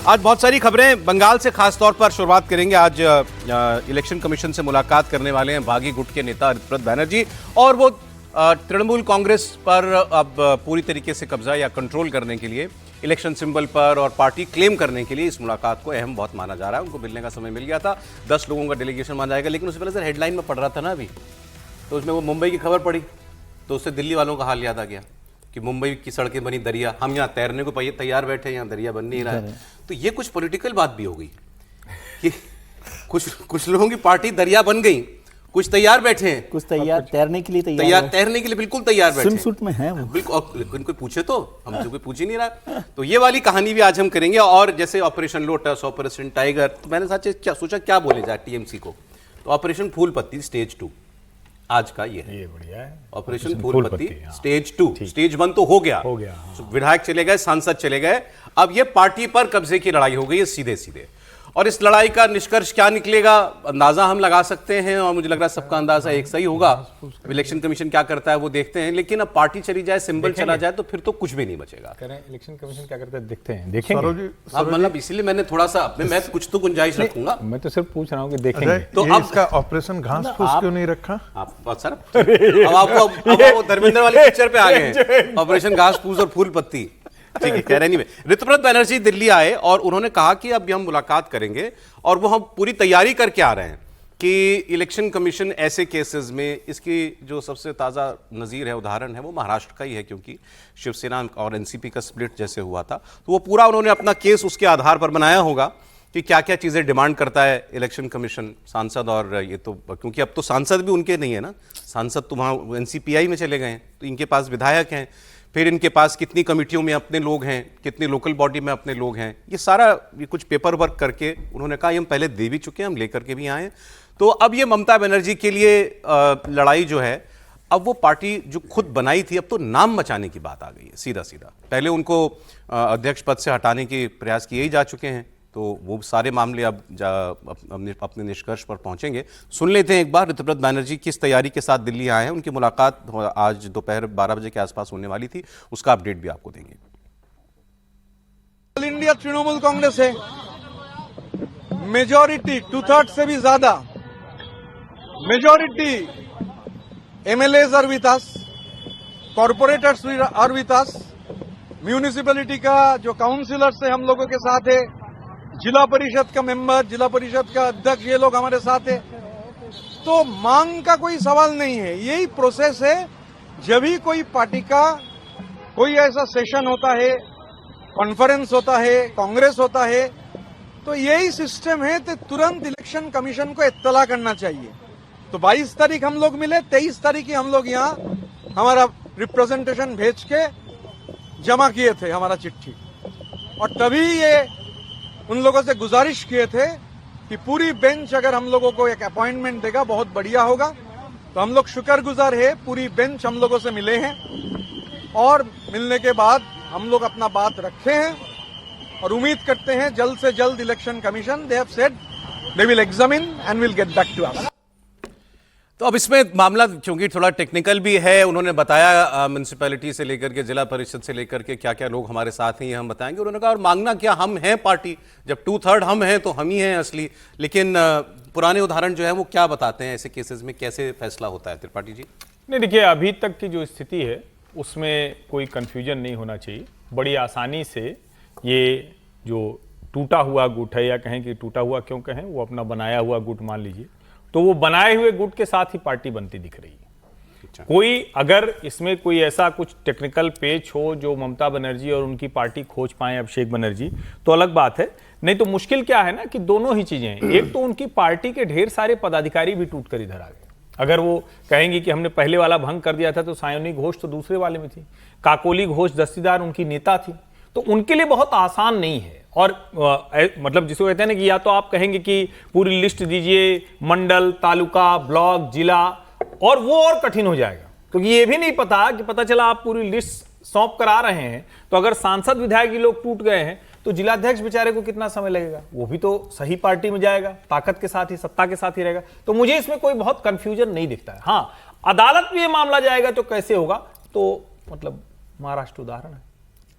आज बहुत सारी खबरें बंगाल से खास तौर पर शुरुआत करेंगे। आज इलेक्शन कमीशन से मुलाकात करने वाले हैं बागी गुट के नेता ऋतुव्रत बैनर्जी, और वो तृणमूल कांग्रेस पर अब पूरी तरीके से कब्जा या कंट्रोल करने के लिए, इलेक्शन सिंबल पर और पार्टी क्लेम करने के लिए इस मुलाकात को अहम बहुत माना जा रहा है। उनको मिलने का समय मिल गया था, 10 लोगों का डेलीगेशन माना जाएगा। लेकिन उससे पहले सर हेडलाइन में पढ़ रहा था ना अभी, तो उसमें वो मुंबई की खबर पड़ी तो उससे दिल्ली वालों का हाल याद आ गया कि मुंबई की सड़कें बनी दरिया, हम यहाँ तैरने को तैयार बैठे, यहाँ दरिया बन नहीं रहा है। तो ये कुछ पॉलिटिकल बात भी हो गई कि कुछ लोगों की पार्टी दरिया बन गई, कुछ तैयार बैठे हैं, कुछ तैयार तैरने के लिए तैरने के लिए बिल्कुल तैयार बैठे हैं, सूट में है वो बिल्कुल। लेकिन कोई पूछे तो हमसे कोई पूछ ही नहीं रहा। तो ये वाली कहानी भी आज हम करेंगे। और जैसे ऑपरेशन लोटस, ऑपरेशन टाइगर, तो मैंने सोचा क्या बोले जाए टीएमसी को, तो ऑपरेशन फूल पत्ती स्टेज 2 आज का ये बढ़िया है। ऑपरेशन फूल पत्ती स्टेज 2। स्टेज 1 तो हो गया, विधायक चले गए, सांसद चले गए, अब ये पार्टी पर कब्जे की लड़ाई हो गई है सीधे सीधे। और इस लड़ाई का निष्कर्ष क्या निकलेगा अंदाजा हम लगा सकते हैं, और मुझे लग रहा है सबका अंदाजा एक सही होगा। इलेक्शन कमीशन क्या करता है वो देखते हैं, लेकिन अब पार्टी चली जाए, सिंबल चला जाए, तो फिर तो कुछ भी नहीं बचेगा। करें इलेक्शन कमीशन क्या करता है देखते हैं, देखेंगे। अब मतलब इसीलिए मैंने थोड़ा सा अपने मैं कुछ तो गुंजाइश रखूंगा। मैं तो सिर्फ पूछ रहा हूँ कि देखेंगे। तो अब इसका ऑपरेशन घास फूस क्यों नहीं रखा आप सर अब आपको धर्मेंद्र वाली पिक्चर पे आ गए हैं, ऑपरेशन घास फूस और फूल पत्ती। ठीक है, कह रहे नहीं। ऋतुव्रत बैनर्जी दिल्ली आए और उन्होंने कहा कि अब हम मुलाकात करेंगे, और वो हम पूरी तैयारी करके आ रहे हैं कि इलेक्शन कमीशन ऐसे केसेस में, इसकी जो सबसे ताज़ा नज़ीर है, उदाहरण है, वो महाराष्ट्र का ही है, क्योंकि शिवसेना और एनसीपी का स्प्लिट जैसे हुआ था, तो वो पूरा उन्होंने अपना केस उसके आधार पर बनाया होगा कि क्या क्या चीज़ें डिमांड करता है इलेक्शन कमीशन, सांसद। और ये तो क्योंकि अब तो सांसद भी उनके नहीं है ना, सांसद तो वहाँ एनसीपीआई में चले गए हैं, तो इनके पास विधायक हैं, फिर इनके पास कितनी कमिटियों में अपने लोग हैं, कितनी लोकल बॉडी में अपने लोग हैं, ये सारा ये कुछ पेपर वर्क करके उन्होंने कहा हम पहले दे भी चुके हैं, हम लेकर के भी आए हैं। तो अब ये ममता बनर्जी के लिए लड़ाई जो है, अब वो पार्टी जो खुद बनाई थी, अब तो नाम बचाने की बात आ गई है सीधा सीधा। पहले उनको अध्यक्ष पद से हटाने के प्रयास किए ही जा चुके हैं, तो वो सारे मामले अब अपने निष्कर्ष पर पहुंचेंगे। सुन लेते हैं एक बार ऋतुव्रत बैनर्जी किस तैयारी के साथ दिल्ली आए हैं। उनकी मुलाकात आज दोपहर 12 बजे के आसपास होने वाली थी, उसका अपडेट भी आपको देंगे। ऑल इंडिया तृणमूल कांग्रेस है, मेजॉरिटी 2/3 से भी ज्यादा majority MLAs are with us, corporators are with us, municipality का जो काउंसिलर्स है हम लोगों के साथ है, जिला परिषद का मेंबर, जिला परिषद का अध्यक्ष, ये लोग हमारे साथ है। तो मांग का कोई सवाल नहीं है, यही प्रोसेस है। जब भी कोई पार्टी का कोई ऐसा सेशन होता है, कॉन्फ्रेंस होता है, कांग्रेस होता है, तो यही सिस्टम है, तो तुरंत इलेक्शन कमीशन को इत्तला करना चाहिए। तो 22 तारीख हम लोग मिले, 23 तारीख ही हम लोग यहाँ हमारा रिप्रेजेंटेशन भेज के जमा किए थे हमारा चिट्ठी, और तभी ये उन लोगों से गुजारिश किए थे कि पूरी बेंच अगर हम लोगों को एक अपॉइंटमेंट देगा बहुत बढ़िया होगा। तो हम लोग शुक्रगुजार है, पूरी बेंच हम लोगों से मिले हैं, और मिलने के बाद हम लोग अपना बात रखे हैं, और उम्मीद करते हैं जल्द से जल्द election commission, they have said they will examine and will get back to us. तो अब इसमें मामला क्योंकि थोड़ा टेक्निकल भी है, उन्होंने बताया म्यूनसिपैलिटी से लेकर के जिला परिषद से लेकर के क्या क्या लोग हमारे साथ हैं ये हम बताएंगे। उन्होंने कहा और मांगना क्या, हम हैं पार्टी, जब 2/3 हम हैं तो हम ही हैं असली। लेकिन पुराने उदाहरण जो है वो क्या बताते हैं, ऐसे केसेस में कैसे फैसला होता है त्रिपाठी जी? नहीं देखिए, अभी तक की जो स्थिति है उसमें कोई कन्फ्यूजन नहीं होना चाहिए। बड़ी आसानी से ये जो टूटा हुआ गुट है, या कहें कि टूटा हुआ क्यों कहें, वो अपना बनाया हुआ गुट मान लीजिए, तो वो बनाए हुए गुट के साथ ही पार्टी बनती दिख रही है। कोई अगर इसमें कोई ऐसा कुछ टेक्निकल पेच हो जो ममता बनर्जी और उनकी पार्टी खोज पाए, अभिषेक बनर्जी, तो अलग बात है। नहीं तो मुश्किल क्या है ना कि दोनों ही चीजें हैं। एक तो उनकी पार्टी के ढेर सारे पदाधिकारी भी टूट कर इधर आ गए। अगर वो कहेंगे कि हमने पहले वाला भंग कर दिया था, तो सायोनी घोष तो दूसरे वाले में थी, काकोली घोष दस्तीदार उनकी नेता थी, तो उनके लिए बहुत आसान नहीं है। और मतलब जिसको कहते हैं ना कि या तो आप कहेंगे कि पूरी लिस्ट दीजिए, मंडल, तालुका, ब्लॉक, जिला, और वो और कठिन हो जाएगा, क्योंकि ये भी नहीं पता कि पता चला आप पूरी लिस्ट सौंप कर आ रहे हैं, तो अगर सांसद विधायक ये लोग टूट गए हैं तो जिलाध्यक्ष बेचारे को कितना समय लगेगा, वो भी तो सही पार्टी में जाएगा, ताकत के साथ ही, सत्ता के साथ ही रहेगा। तो मुझे इसमें कोई बहुत कंफ्यूजन नहीं दिखता है। हाँ, अदालत में ये मामला जाएगा तो कैसे होगा, तो मतलब महाराष्ट्र उदाहरण है।